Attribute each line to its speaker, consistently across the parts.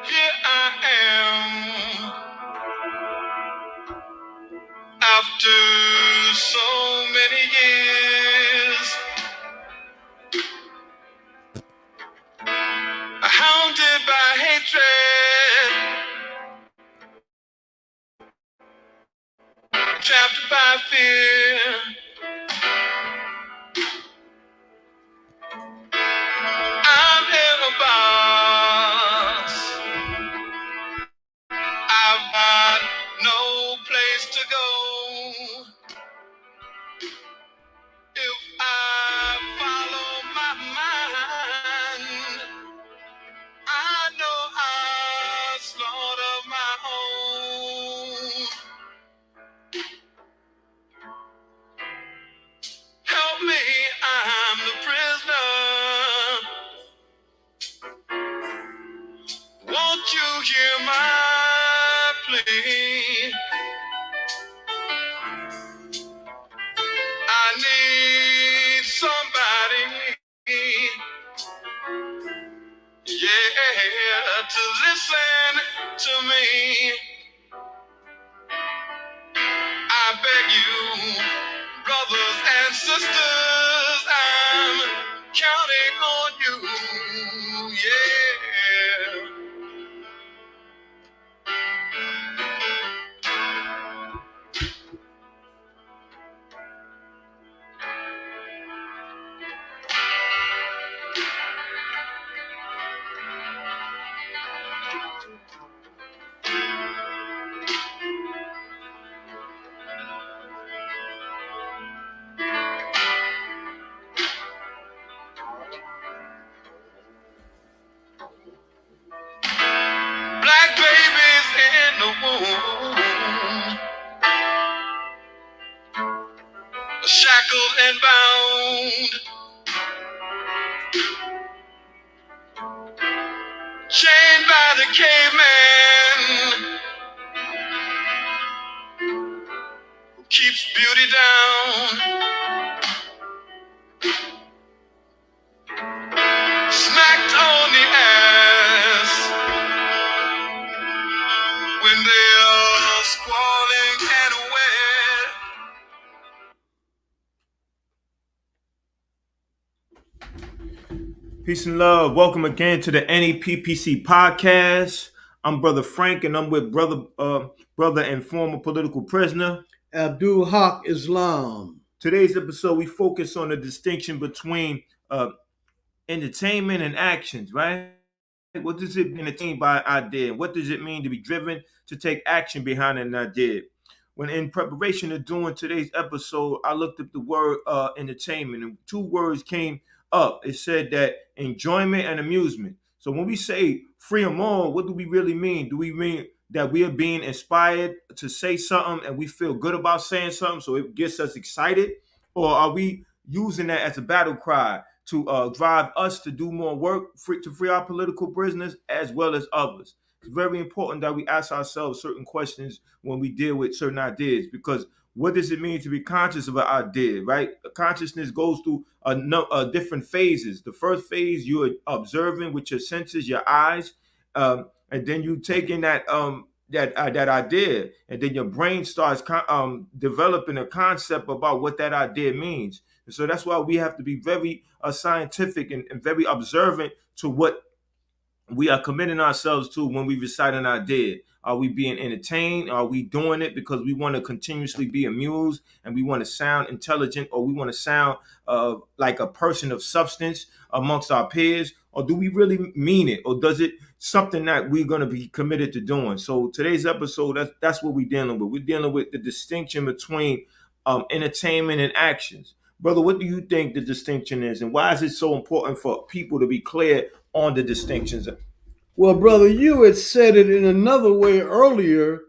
Speaker 1: Here I am after so many years, hounded by hatred, trapped by fear. I'm in a box. I've got no place to go. If I follow my mind, I know I slaughter my own. Help me, I'm the prisoner. Won't you hear my plea? I need somebody, yeah, to listen to me. I beg you, brothers and sisters, I'm counting on you, yeah. Black babies in the womb, shackled and bound, chained by the caveman who keeps beauty down, smacked on the ass when they are squalling and wet. Peace and love. Welcome again to the NEPPC podcast. I'm Brother Frank, and I'm with brother and former political prisoner
Speaker 2: Abdul Haq Islam.
Speaker 1: Today's episode, we focus on the distinction between entertainment and actions, right? What does it mean to entertain by an idea? What does it mean to be driven to take action behind an idea? When in preparation of doing today's episode, I looked up the word entertainment, and two words came up. It said that enjoyment and amusement. So when we say free them all, what do we really mean? Do we mean that we are being inspired to say something and we feel good about saying something, so it gets us excited? Or are we using that as a battle cry to drive us to do more work to free our political prisoners as well as others? It's very important that we ask ourselves certain questions when we deal with certain ideas, because what does it mean to be conscious of an idea, right? Consciousness goes through different phases. The first phase, you're observing with your senses, your eyes, and then you take in that idea, and then your brain starts developing a concept about what that idea means. And so that's why we have to be very scientific and very observant to what we are committing ourselves to when we recite an idea. Are we being entertained? Are we doing it because we want to continuously be amused and we want to sound intelligent, or we want to sound like a person of substance amongst our peers? Or do we really mean it? Or does it something that we're going to be committed to doing. So today's episode, that's what we're dealing with. We're dealing with the distinction between entertainment and actions. Brother, what do you think the distinction is, and why is it so important for people to be clear on the distinctions?
Speaker 2: Well, brother, you had said it in another way earlier.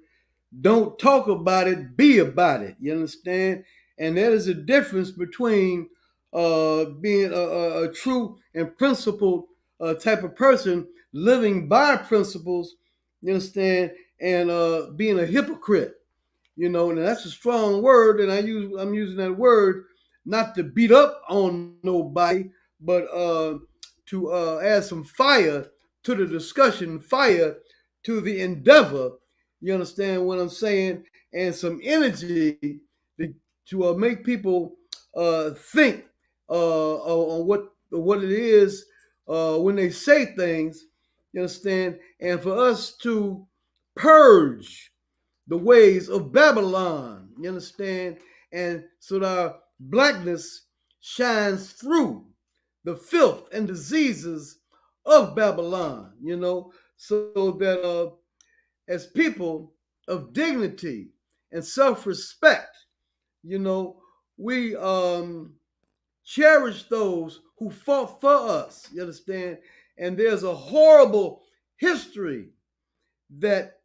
Speaker 2: Don't talk about it, be about it. You understand? And there is a difference between being a true and principled type of person, living by principles, you understand, and being a hypocrite. You know, and that's a strong word, and I'm using that word not to beat up on nobody, but to add some fire to the discussion, fire to the endeavor. You understand what I'm saying? And some energy to make people think on what it is when they say things. You understand? And for us to purge the ways of Babylon. You understand? And so that our blackness shines through the filth and diseases of Babylon, you know, so that as people of dignity and self-respect, you know, we cherish those who fought for us, you understand? And there's a horrible history that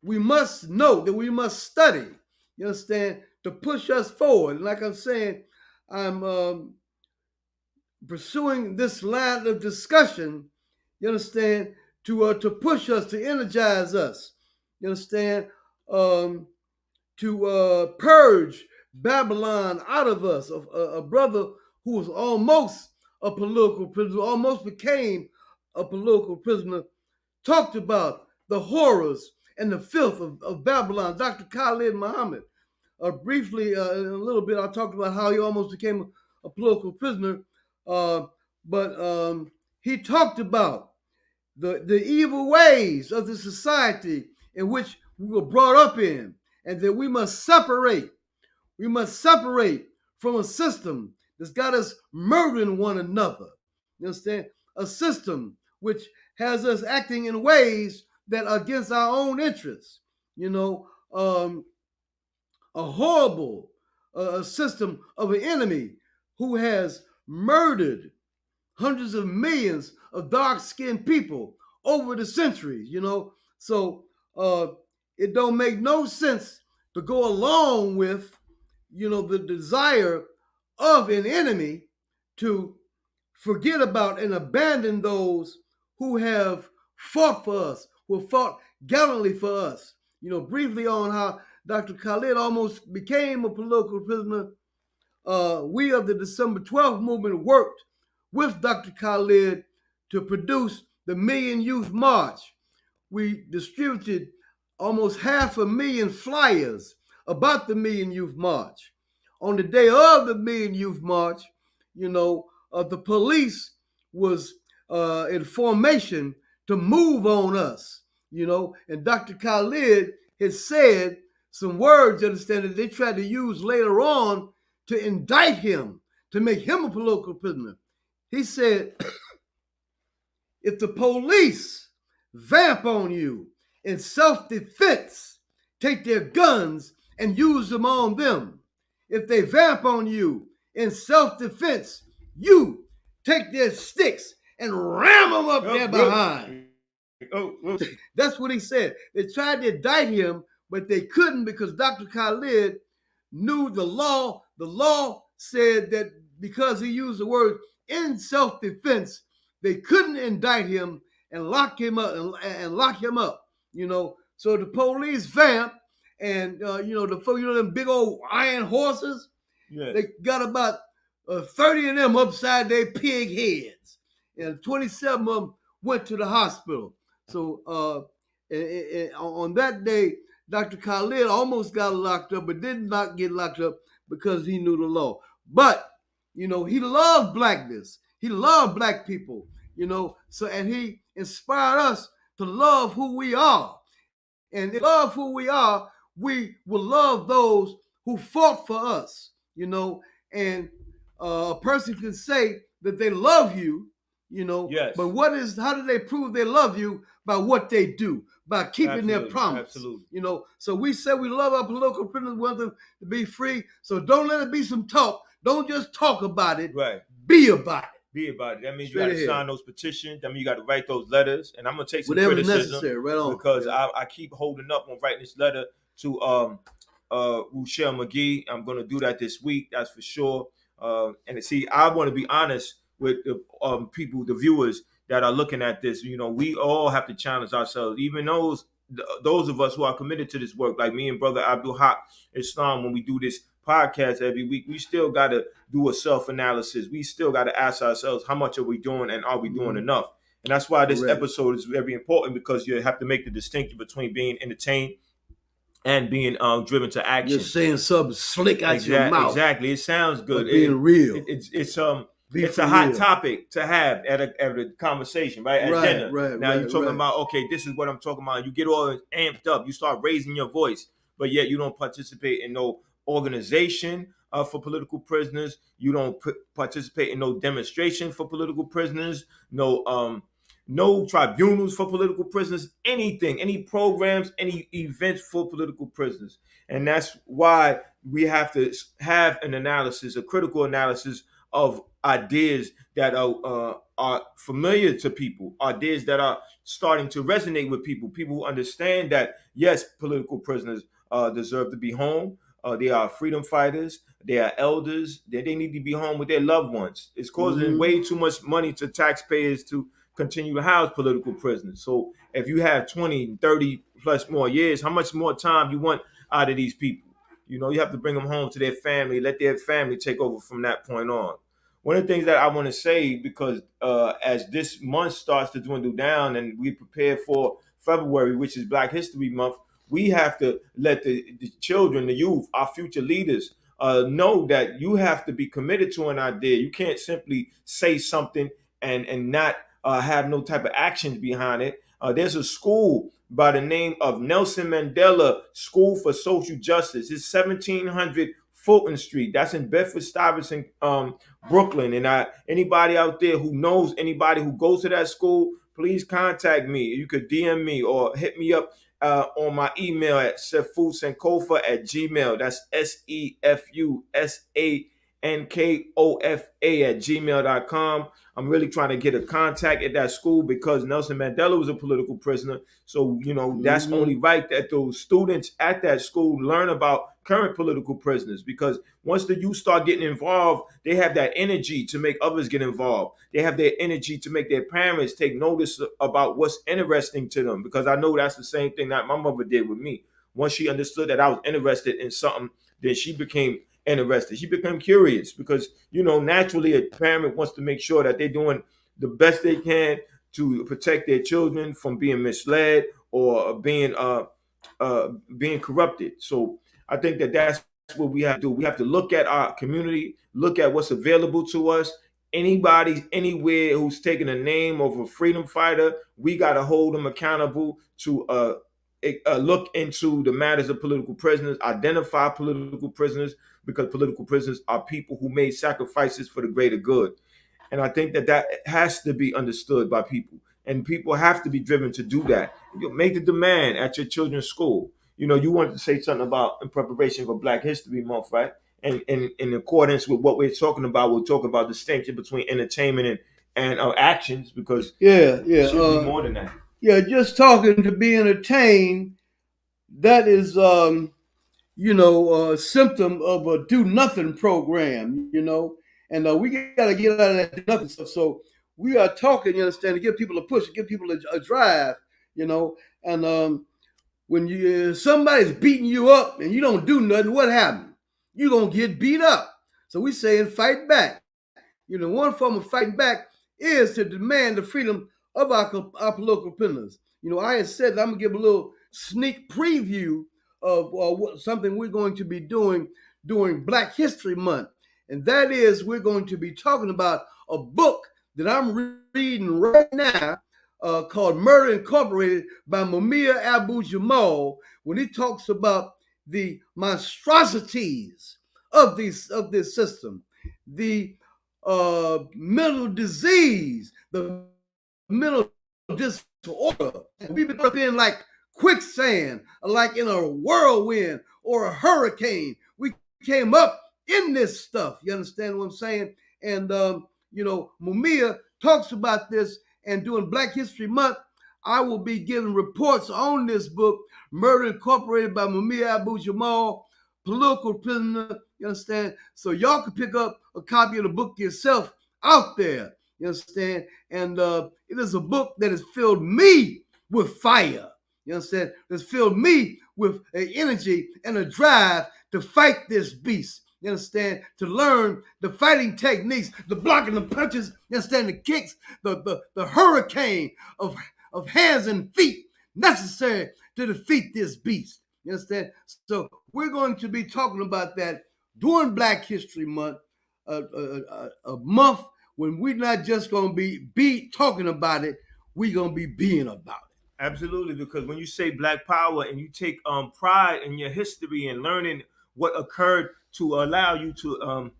Speaker 2: we must know, that we must study, you understand, to push us forward. And like I'm saying, I'm pursuing this line of discussion, you understand, to push us, to energize us, you understand, to purge Babylon out of us. A brother who was almost a political prisoner, almost became a political prisoner, talked about the horrors and the filth of Babylon. Dr. Khalid Muhammad. Briefly, in a little bit, I talked about how he almost became a political prisoner, but he talked about the evil ways of the society in which we were brought up in, and that we must separate. We must separate from a system that's got us murdering one another. You understand? A system which has us acting in ways that are against our own interests. You know, a horrible system of an enemy who has murdered hundreds of millions of dark-skinned people over the centuries, you know. So it don't make no sense to go along with, you know, the desire of an enemy to forget about and abandon those who have fought for us, who have fought gallantly for us. You know, briefly on how Dr. Khalid almost became a political prisoner. We of the December 12th movement worked with Dr. Khalid to produce the Million Youth March. We distributed almost 500,000 flyers about the Million Youth March. On the day of the Million Youth March, you know, the police was in formation to move on us, you know, and Dr. Khalid had said some words, you understand, that they tried to use later on to indict him, to make him a political prisoner. He said, if the police vamp on you in self-defense, take their guns and use them on them. If they vamp on you in self-defense, you take their sticks and ram them up there behind. That's what he said. They tried to indict him, but they couldn't because Dr. Khalid knew the law. The law said that because he used the word in self-defense, they couldn't indict him and lock him up, you know. So the police vamp, and you know, them big old iron horses. Yes. They got about 30 of them upside their pig heads, and 27 of them went to the hospital. So on that day, Dr. Khalid almost got locked up, but did not get locked up because he knew the law. But you know, he loved blackness. He loved black people. You know, so, and he inspired us to love who we are. And if we love who we are, we will love those who fought for us, you know. And a person can say that they love you, you know.
Speaker 1: Yes.
Speaker 2: But how do they prove they love you? By what they do, by keeping their promise.
Speaker 1: Absolutely.
Speaker 2: You know, so we say we love our political prisoners, want them to be free. So don't let it be some talk. Don't just talk about it.
Speaker 1: Right.
Speaker 2: Be about it.
Speaker 1: Be about it. That means
Speaker 2: Straight
Speaker 1: you got to
Speaker 2: ahead.
Speaker 1: sign those petitions. That means you got to write those letters. And I'm gonna take some
Speaker 2: Whatever's
Speaker 1: criticism
Speaker 2: necessary, right on.
Speaker 1: because
Speaker 2: Yeah.
Speaker 1: I keep holding up on writing this letter to Rochelle McGee. I'm gonna do that this week. That's for sure. And see, I want to be honest with the people, the viewers that are looking at this. You know, we all have to challenge ourselves, even those of us who are committed to this work, like me and Brother Abdul Haq Islam. When we do this podcast every week, we still got to do a self-analysis. We still got to ask ourselves, how much are we doing, and are we doing enough? And that's why this episode is very important, because you have to make the distinction between being entertained and being driven to action.
Speaker 2: Just saying something slick out your mouth.
Speaker 1: Exactly. It sounds good.
Speaker 2: Being real.
Speaker 1: It's a hot topic to have at a conversation, right? At dinner.
Speaker 2: Right.
Speaker 1: Now you're talking about, okay, this is what I'm talking about. You get all amped up. You start raising your voice, but yet you don't participate in no organization for political prisoners. You don't participate in no demonstration for political prisoners. No tribunals for political prisoners, anything, any programs, any events for political prisoners. And that's why we have to have an analysis, a critical analysis of ideas that are familiar to people, ideas that are starting to resonate with people who understand that, yes, political prisoners deserve to be home. They are freedom fighters. They are elders. They need to be home with their loved ones. It's causing way too much money to taxpayers to continue to house political prisoners. So if you have 20, 30 plus more years, how much more time you want out of these people? You know, you have to bring them home to their family, let their family take over from that point on. One of the things that I want to say, because as this month starts to dwindle down and we prepare for February, which is Black History Month, we have to let the children, the youth, our future leaders know that you have to be committed to an idea. You can't simply say something and not have no type of actions behind it. There's a school by the name of Nelson Mandela School for Social Justice. It's 1700 Fulton Street. That's in Bedford-Stuyvesant, Brooklyn. And anybody out there who knows anybody who goes to that school, please contact me. You could DM me or hit me up on my email at sefusankofa@gmail. That's SEFUSANKOFA@gmail.com. I'm really trying to get a contact at that school because Nelson Mandela was a political prisoner. So, you know, that's only right that those students at that school learn about current political prisoners, because once the youth start getting involved, they have that energy to make others get involved. They have their energy to make their parents take notice about what's interesting to them, because I know that's the same thing that my mother did with me. Once she understood that I was interested in something, then she became interested. She became curious because, you know, naturally a parent wants to make sure that they're doing the best they can to protect their children from being misled or being corrupted. So I think that that's what we have to do. We have to look at our community, look at what's available to us. Anybody, anywhere who's taking a name of a freedom fighter, we got to hold them accountable to look into the matters of political prisoners, identify political prisoners, because political prisoners are people who made sacrifices for the greater good. And I think that has to be understood by people. And people have to be driven to do that. You make the demand at your children's school. You know, you wanted to say something about in preparation for Black History Month, right? And in accordance with what we're talking about, we'll talk about distinction between entertainment and actions, because it should be more than that.
Speaker 2: Yeah, just talking to be entertained, that is, a symptom of a do-nothing program, you know. And we got to get out of that nothing stuff. So we are talking, you understand, to give people a push, to give people a drive, you know. And when somebody's beating you up and you don't do nothing, what happens? You're going to get beat up. So we saying fight back. You know, one form of fighting back is to demand the freedom of our political prisoners. You know, I had said that I'm going to give a little sneak preview of something we're going to be doing during Black History Month. And that is, we're going to be talking about a book that I'm reading right now called Murder Incorporated by Mumia Abu-Jamal, when he talks about the monstrosities of this system, the mental disease, the mental disorder. We've been up in like quicksand, like in a whirlwind or a hurricane. We came up in this stuff. You understand what I'm saying? And Mumia talks about this. And during Black History Month, I will be giving reports on this book, Murder Incorporated by Mumia Abu Jamal, Political Prisoner. You understand? So y'all can pick up a copy of the book yourself out there. You understand? And it is a book that has filled me with fire. You understand? That's filled me with an energy and a drive to fight this beast. You understand? To learn the fighting techniques, the blocking, the punches, you understand? The kicks, the hurricane of hands and feet necessary to defeat this beast. You understand? So we're going to be talking about that during Black History Month, a month when we're not just going to be talking about it, we're going to be being about it.
Speaker 1: Absolutely, because when you say Black Power and you take pride in your history and learning what occurred to allow you to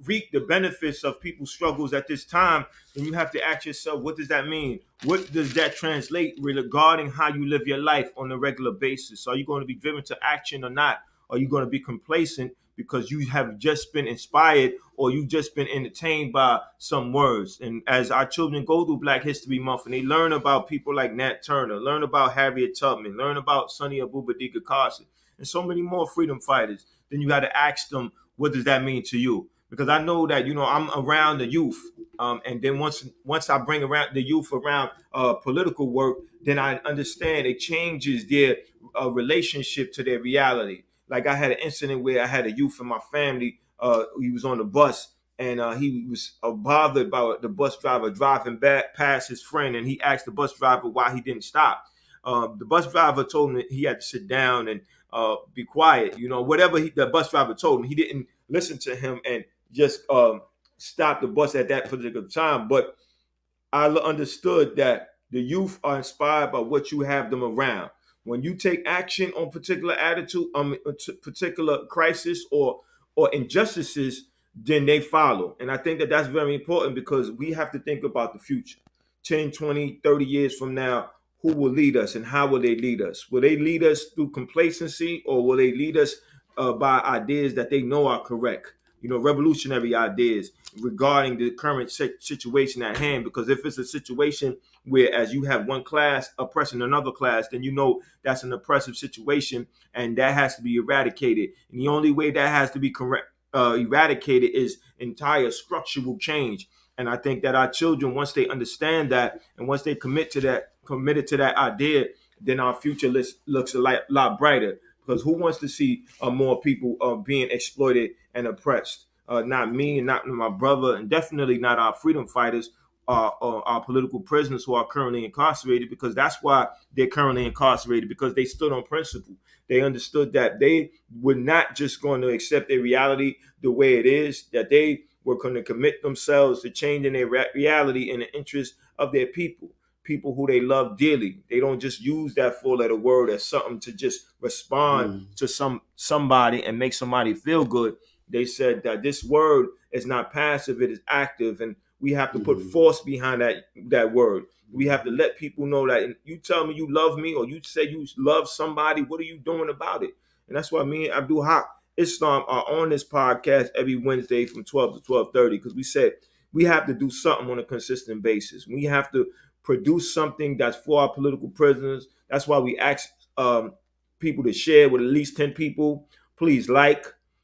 Speaker 1: reap the benefits of people's struggles at this time, then you have to ask yourself, what does that mean? What does that translate regarding how you live your life on a regular basis? Are you going to be driven to action or not? Are you going to be complacent because you have just been inspired or you've just been entertained by some words? And as our children go through Black History Month and they learn about people like Nat Turner, learn about Harriet Tubman, learn about Sonny Abubadika Carson, and so many more freedom fighters, then you got to ask them, what does that mean to you? Because I know that I'm around the youth, and then once I bring around the youth around political work, then I understand it changes their relationship to their reality. Like I had an incident where I had a youth in my family. He was on the bus and he was bothered by the bus driver driving back past his friend, and he asked the bus driver why he didn't stop. The bus driver told him he had to sit down and be quiet. Whatever the bus driver told him, he didn't listen to him and just stop the bus at that particular time. But I understood that the youth are inspired by what you have them around. When you take action on particular attitude, particular crisis or injustices, then they follow. And I think that that's very important because we have to think about the future. 10, 20, 30 years from now, who will lead us and how will they lead us? Will they lead us through complacency or will they lead us by ideas that they know are correct? Revolutionary ideas regarding the current situation at hand. Because if it's a situation where, as you have one class oppressing another class, then that's an oppressive situation, and that has to be eradicated. And the only way that has to be eradicated is entire structural change. And I think that our children, once they understand that, and once they committed to that idea, then our future looks a lot brighter. Because who wants to see more people being exploited and oppressed? Not me, and not my brother, and definitely not our freedom fighters, or our political prisoners who are currently incarcerated. Because that's why they're currently incarcerated, because they stood on principle. They understood that they were not just going to accept their reality the way it is, that they were going to commit themselves to changing their reality in the interest of their people who they love dearly. They don't just use that four-letter word as something to just respond to somebody and make somebody feel good. They said that this word is not passive, it is active, and we have to put force behind that word. We have to let people know that you tell me you love me or you say you love somebody, what are you doing about it? And that's why me and Abdul Haq Islam are on this podcast every Wednesday from 12 to 12:30, because we said we have to do something on a consistent basis. We have to produce something that's for our political prisoners. That's why we ask people to share with at least 10 people. Please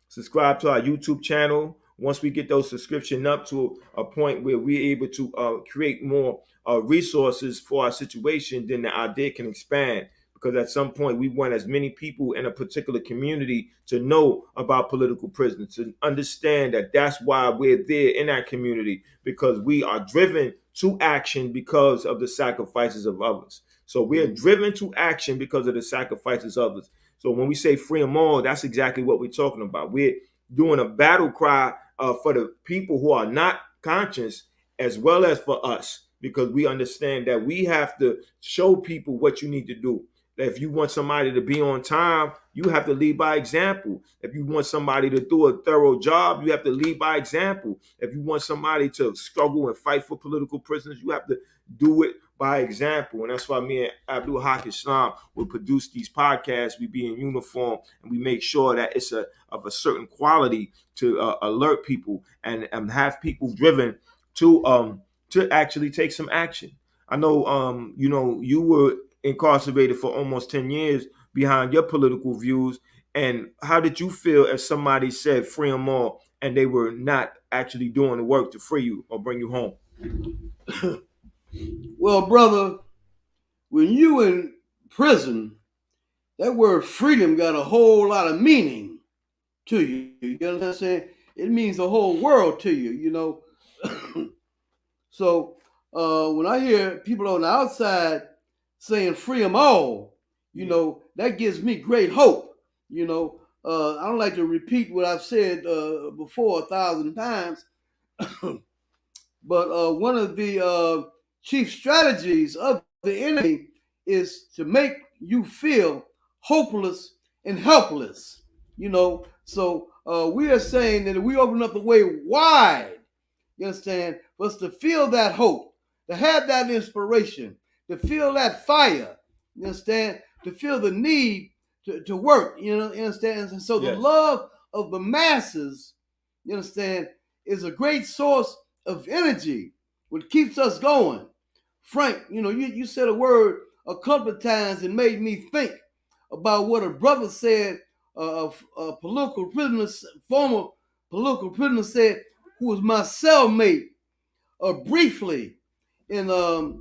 Speaker 1: subscribe to our YouTube channel. Once we get those subscriptions up to a point where we're able to create more resources for our situation, then the idea can expand. Because at some point we want as many people in a particular community to know about political prisoners, to understand that that's why we're there in that community, because we are driven to action because of the sacrifices of others. So we are driven to action because of the sacrifices of others. So when we say free them all, that's exactly what we're talking about. We're doing a battle cry for the people who are not conscious, as well as for us, because we understand that we have to show people what you need to do. If you want somebody to be on time, you have to lead by example. If you want somebody to do a thorough job, you have to lead by example. If you want somebody to struggle and fight for political prisoners, you have to do it by example. And that's why me and Abdul Haq Islam will produce these podcasts. We be in uniform and we make sure that it's of a certain quality to alert people and have people driven to actually take some action. I know you were incarcerated for almost 10 years behind your political views. And how did you feel if somebody said free them all and they were not actually doing the work to free you or bring you home?
Speaker 2: Well, brother, when you in prison, that word freedom got a whole lot of meaning to you. You know what I'm saying? It means the whole world to you, you know. So when I hear people on the outside saying free them all, you know, that gives me great hope. You know, I don't like to repeat what I've said before 1,000 times, but one of the chief strategies of the enemy is to make you feel hopeless and helpless. You know, so we are saying that if we open up the way wide, you understand, for us to feel that hope, to have that inspiration, to feel that fire, you understand, to feel the need to work, you understand? And so the love of the masses, you understand, is a great source of energy, which keeps us going. Frank, you know, you said a word a couple of times and made me think about what a brother said, a political prisoner, former political prisoner said, who was my cellmate briefly in the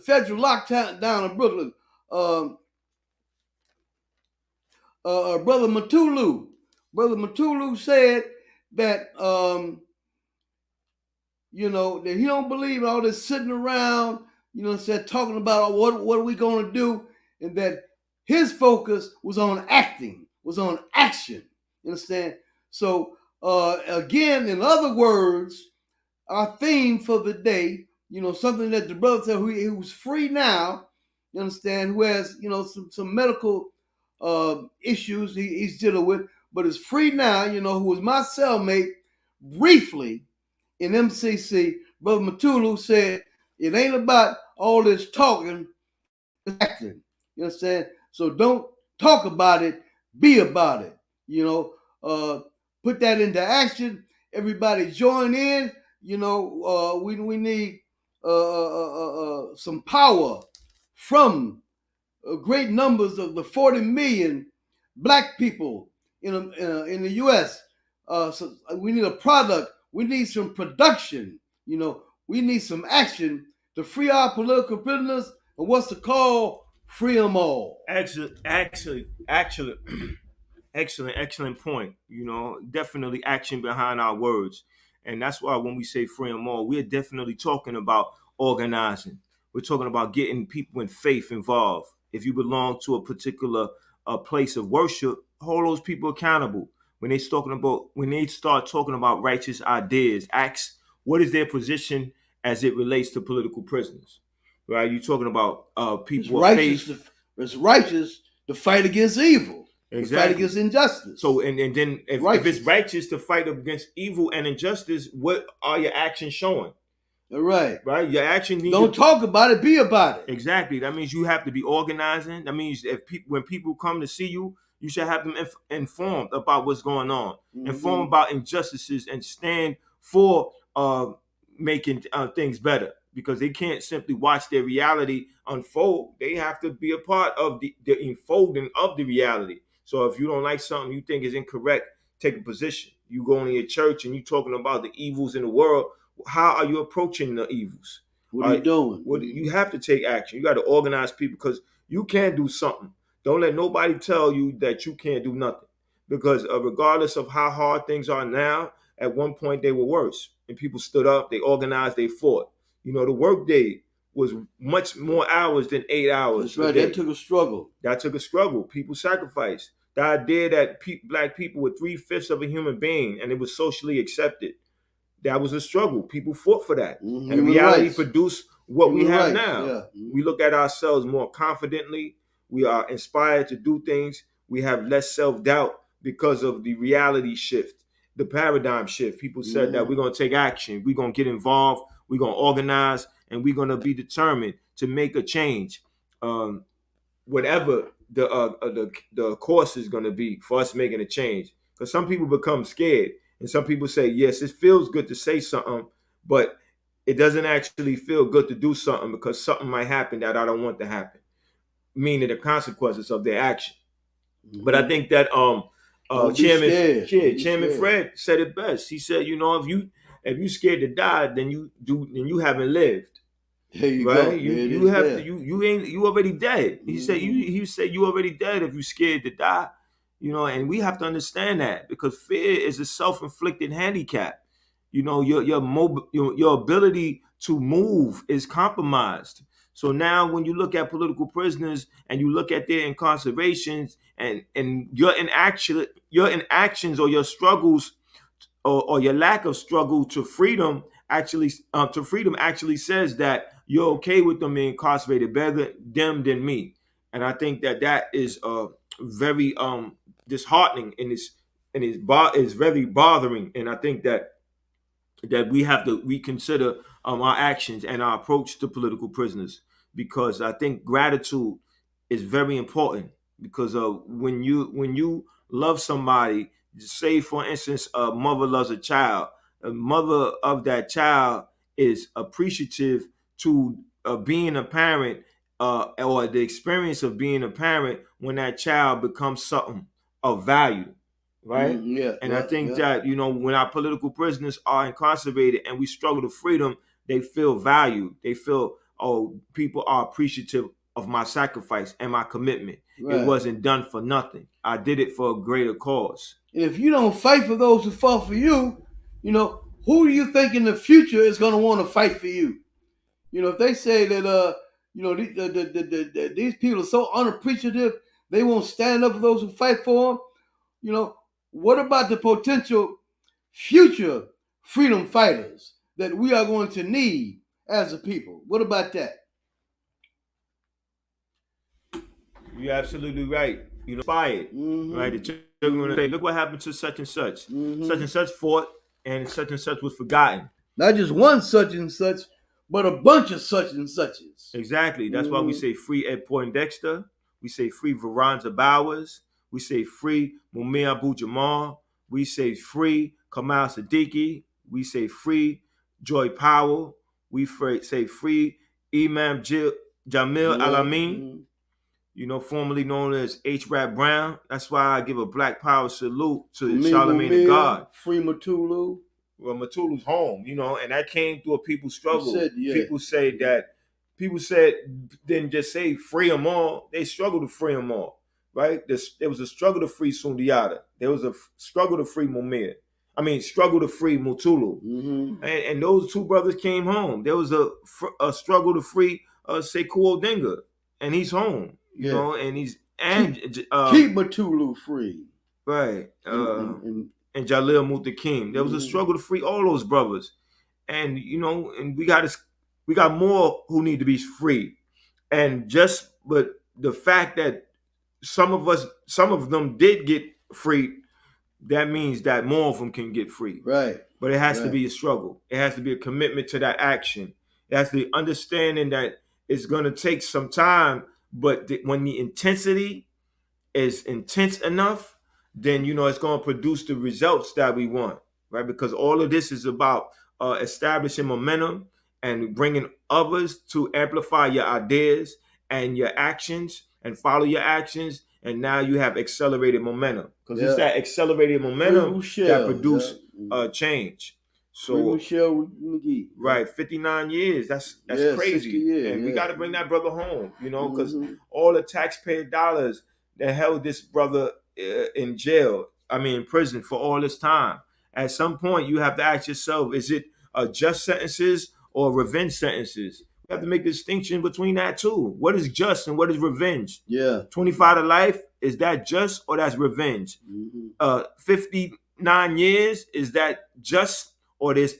Speaker 2: federal lockdown down in Brooklyn. Brother Matulu said that that he don't believe all this sitting around, talking about what are we going to do, and that his focus was on acting, was on action. You understand? So again, in other words, our theme for the day, something that the brother said, who was free now, you understand, who has, some medical issues he's dealing with, but is free now, who was my cellmate briefly in MCC. Brother Matulu said, it ain't about all this talking, it's acting. You understand? So don't talk about it, be about it. Put that into action. Everybody join in. We need some power from great numbers of the 40 million black people in the U.S. So we need a product. We need some production. We need some action to free our political prisoners. And what's the call? Free them all.
Speaker 1: Actually, excellent point. Definitely action behind our words. And that's why when we say free them all, we're definitely talking about organizing. We're talking about getting people in faith involved. If you belong to a particular place of worship, hold those people accountable. When they start talking about righteous ideas, ask what is their position as it relates to political prisoners. Right? You're talking about people of faith.
Speaker 2: It's righteous to fight against evil. Exactly. To fight against injustice.
Speaker 1: So and then if it's righteous to fight against evil and injustice, what are your actions showing?
Speaker 2: Right.
Speaker 1: Your action needs
Speaker 2: don't talk about it, be about it.
Speaker 1: Exactly. That means you have to be organizing. That means when people come to see you, you should have them informed about what's going on, informed about injustices, and stand for making things better. Because they can't simply watch their reality unfold. They have to be a part of the unfolding of the reality. So if you don't like something you think is incorrect, take a position. You go into your church and you talking about the evils in the world. How are you approaching the evils?
Speaker 2: What are you doing?
Speaker 1: You have to take action. You got to organize people because you can do something. Don't let nobody tell you that you can't do nothing. Because regardless of how hard things are now, at one point they were worse. And people stood up, they organized, they fought. The work day was much more hours than 8 hours.
Speaker 2: That's right. That took a struggle.
Speaker 1: People sacrificed. The idea that black people were 3/5 of a human being and it was socially accepted. That was a struggle. People fought for that. And reality produced what we
Speaker 2: Human
Speaker 1: have
Speaker 2: rights,
Speaker 1: now.
Speaker 2: yeah.
Speaker 1: We look at ourselves more confidently. We are inspired to do things. We have less self-doubt because of the reality shift, the paradigm shift. People said that we're going to take action, we're going to get involved, we're going to organize, and we're going to be determined to make a change. Whatever the course is going to be for us making a change. Because some people become scared, and some people say, yes, it feels good to say something, but it doesn't actually feel good to do something because something might happen that I don't want to happen, meaning the consequences of their action. But I think that
Speaker 2: Don't be scared. Don't be
Speaker 1: Chairman
Speaker 2: scared.
Speaker 1: Fred said it best. He said, if you scared to die, then you haven't lived.
Speaker 2: There you
Speaker 1: Right?
Speaker 2: go.
Speaker 1: You have to you already dead. He said you already dead if you scared to die. And we have to understand that, because fear is a self-inflicted handicap. Your ability to move is compromised. So now when you look at political prisoners and you look at their incarcerations and your inactions or your struggles or your lack of struggle to freedom actually says that you're okay with them being incarcerated, better them than me. And I think that is very disheartening, and is very bothering. And I think that we have to reconsider our actions and our approach to political prisoners, because I think gratitude is very important. Because when you love somebody, say for instance, a mother loves a child, a mother of that child is appreciative to being a parent, or the experience of being a parent when that child becomes something of value, right? And I think that, when our political prisoners are incarcerated and we struggle to freedom, they feel valued. They feel, oh, people are appreciative of my sacrifice and my commitment. It wasn't done for nothing. I did it for a greater cause.
Speaker 2: And if you don't fight for those who fought for you, who do you think in the future is going to want to fight for you? If they say that, these people are so unappreciative, they won't stand up for those who fight for them. What about the potential future freedom fighters that we are going to need as a people? What about that?
Speaker 1: You're absolutely right. Inspired, right? The children going to say, look what happened to such and such. Such and such fought, and such was forgotten.
Speaker 2: Not just one such and such, but a bunch of such and suches.
Speaker 1: Exactly. That's why we say free Ed Poindexter. We say free Veronza Bowers. We say free Mumia Abu-Jamal. We say free Kamal Siddiqui. We say free Joy Powell. We say free Imam Jamil Al-Amin, formerly known as H. Rap Brown. That's why I give a Black Power salute to Charlemagne the God.
Speaker 2: Free Mutulu.
Speaker 1: Well, Matulu's home, and that came through a people's struggle. People said didn't just say free them all. They struggled to free them all, right? There was a struggle to free Sundiata. There was a struggle to free Mumia. Struggle to free Mutulu. And those two brothers came home. There was a struggle to free Sekou Odinga, and he's home, and he's
Speaker 2: keep Mutulu free,
Speaker 1: right? And Jalil Mutakim. There was a struggle to free all those brothers, and and we got more who need to be free, but the fact that some of them did get freed, that means that more of them can get free,
Speaker 2: right?
Speaker 1: But it has to be a struggle. It has to be a commitment to that action. It has to be understanding that it's going to take some time, but when the intensity is intense enough, then it's going to produce the results that we want, right? Because all of this is about establishing momentum and bringing others to amplify your ideas and your actions and follow your actions, and now you have accelerated momentum, because it's that accelerated momentum that produce change. So
Speaker 2: Michelle McGee,
Speaker 1: right, 59 years. That's crazy, years, and we got to bring that brother home, because all the taxpayer dollars that held this brother in jail, in prison for all this time. At some point, you have to ask yourself, is it just sentences or revenge sentences? You have to make a distinction between that too. What is just and what is revenge? 25 to life, is that just or that's revenge? 59 years, is that just or there's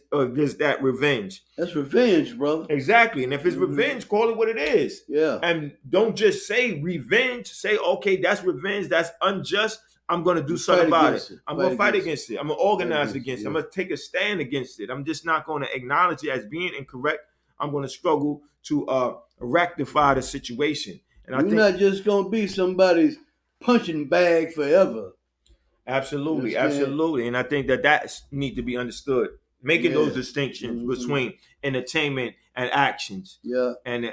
Speaker 1: that revenge.
Speaker 2: That's revenge, brother.
Speaker 1: Exactly. And if it's revenge, call it what it is.
Speaker 2: Yeah.
Speaker 1: And don't just say revenge. Say, okay, that's revenge. That's unjust. I'm going to do something about it. I'm going to fight against it. I'm going to organize against it. I'm going to take a stand against it. I'm just not going to acknowledge it as being incorrect. I'm going to struggle to rectify the situation. And I think
Speaker 2: not just going to be somebody's punching bag forever.
Speaker 1: Absolutely, absolutely. And I think that need to be understood. Making those distinctions between entertainment and actions.
Speaker 2: Yeah.
Speaker 1: And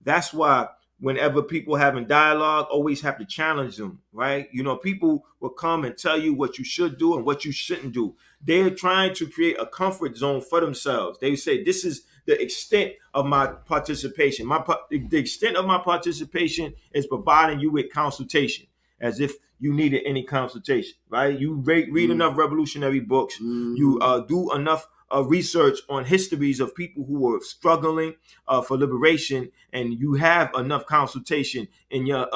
Speaker 1: that's why whenever people having dialogue, always have to challenge them, right? You know, people will come and tell you what you should do and what you shouldn't do. They're trying to create a comfort zone for themselves. They say, this is the extent of my participation. The extent of my participation is providing you with consultation, as if you needed any consultation, right? You read enough revolutionary books. You do enough research on histories of people who were struggling for liberation, and you have enough consultation in your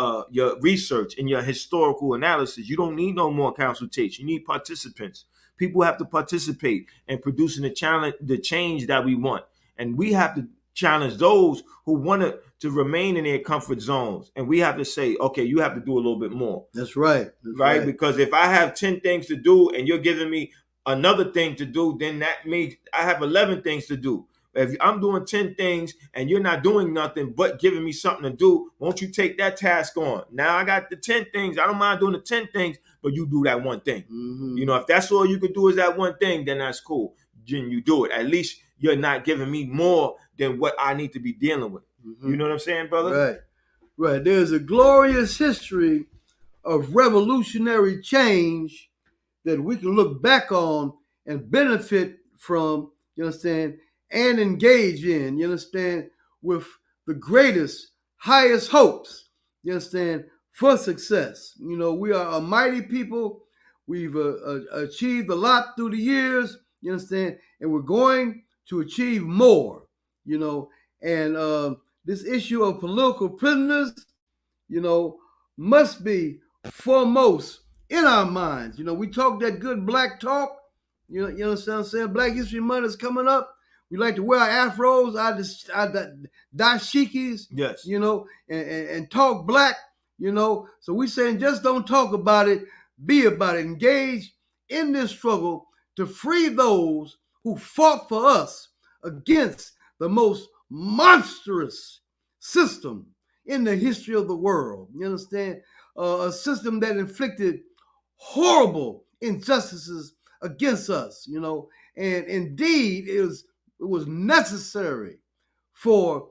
Speaker 1: research, in your historical analysis. You don't need no more consultation. You need participants. People have to participate in producing the change that we want. And we have to challenge those who want to remain in their comfort zones. And we have to say, okay, you have to do a little bit more.
Speaker 2: That's right.
Speaker 1: Right? Because if I have 10 things to do and you're giving me another thing to do, then that means I have 11 things to do. If I'm doing 10 things and you're not doing nothing but giving me something to do, won't you take that task on? Now I got the 10 things. I don't mind doing the 10 things, but you do that one thing. You know, if that's all you could do is that one thing, then that's cool. Then you do it. At least you're not giving me more than what I need to be dealing with. You know what I'm saying, brother?
Speaker 2: Right. There's a glorious history of revolutionary change that we can look back on and benefit from, you understand, and engage in, you understand, with the greatest, highest hopes, you understand, for success. You know, we are a mighty people. We've achieved a lot through the years, you understand, and we're going to achieve more, you know, and this issue of political prisoners, you know, must be foremost in our minds. You know, we talk that good black talk, you know what I'm saying? Black History Month is coming up. We like to wear our afros, our dashikis,
Speaker 1: yes,
Speaker 2: you know, and talk black, you know. So we saying just don't talk about it, be about it. Engage in this struggle to free those who fought for us against the most monstrous system in the history of the world. You understand? A system that inflicted horrible injustices against us, you know. And indeed, it was necessary for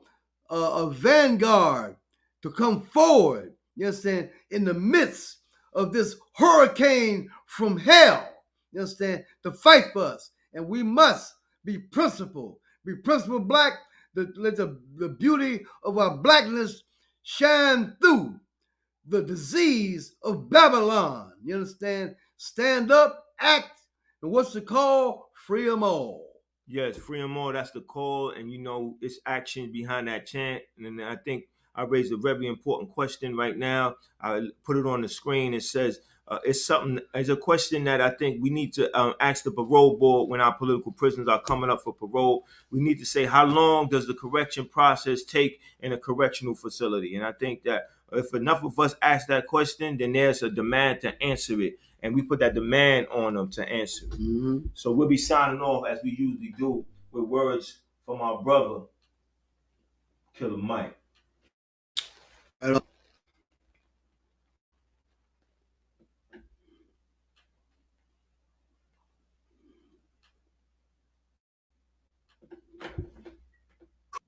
Speaker 2: a vanguard to come forward, you understand, in the midst of this hurricane from hell, you understand, to fight for us. And we must be principled black. Let the beauty of our blackness shine through the disease of Babylon. You understand? Stand up, act, and what's the call? Free them all.
Speaker 1: Yes, free them all. That's the call. And, you know, it's action behind that chant. And I think I raised a very important question right now. I put it on the screen. It says, it's a question that I think we need to ask the parole board when our political prisoners are coming up for parole. We need to say, how long does the correction process take in a correctional facility? And I think that if enough of us ask that question, then there's a demand to answer it. And we put that demand on them to answer. So we'll be signing off as we usually do with words from our brother, Killer Mike.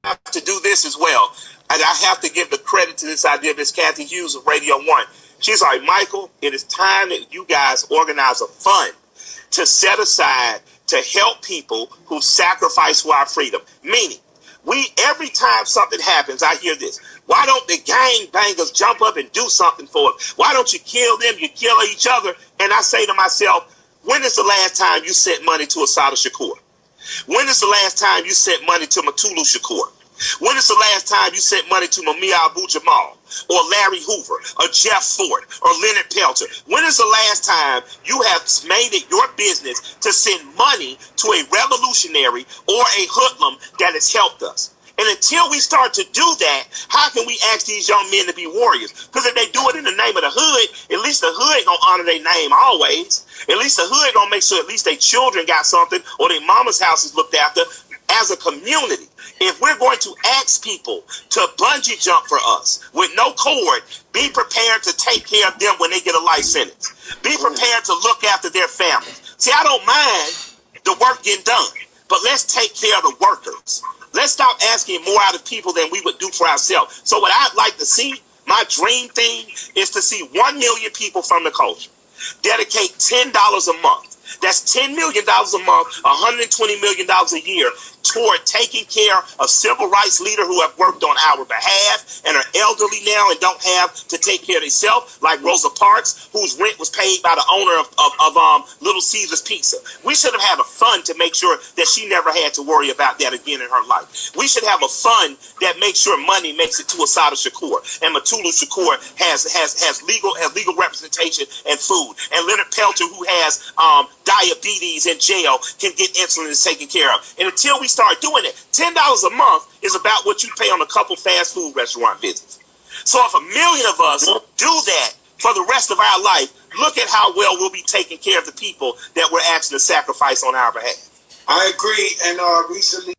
Speaker 3: Have to do this as well. And I have to give the credit to this idea of Miss Kathy Hughes of Radio 1. She's like, Michael, it is time that you guys organize a fund to set aside to help people who sacrifice for our freedom. Meaning, every time something happens, I hear this. Why don't the gang bangers jump up and do something for us? Why don't you kill them? You kill each other. And I say to myself, when is the last time you sent money to Assata Shakur? When is the last time you sent money to Mutulu Shakur? When is the last time you sent money to Mumia Abu-Jamal or Larry Hoover or Jeff Ford or Leonard Peltier? When is the last time you have made it your business to send money to a revolutionary or a hoodlum that has helped us? And until we start to do that, how can we ask these young men to be warriors? Because if they do it in the name of the hood, at least the hood gonna honor their name always. At least the hood gonna make sure at least their children got something or their mama's house is looked after. As a community, if we're going to ask people to bungee jump for us with no cord, be prepared to take care of them when they get a life sentence. Be prepared to look after their families. See, I don't mind the work getting done, but let's take care of the workers. Let's stop asking more out of people than we would do for ourselves. So what I'd like to see, my dream thing, is to see 1 million people from the culture dedicate $10 a month. That's $10 million a month, $120 million a year toward taking care of civil rights leaders who have worked on our behalf and are elderly now and don't have to take care of themselves, like Rosa Parks, whose rent was paid by the owner of Little Caesars Pizza. We should have had a fund to make sure that she never had to worry about that again in her life. We should have a fund that makes sure money makes it to Assata Shakur, and Mutulu Shakur has legal representation and food, and Leonard Peltier, who has diabetes in jail, can get insulin and taken care of. And until we start doing it, $10 a month is about what you pay on a couple fast food restaurant visits. So if 1 million of us do that for the rest of our life, look at how well we'll be taking care of the people that we're asking to sacrifice on our behalf.
Speaker 4: I agree. And recently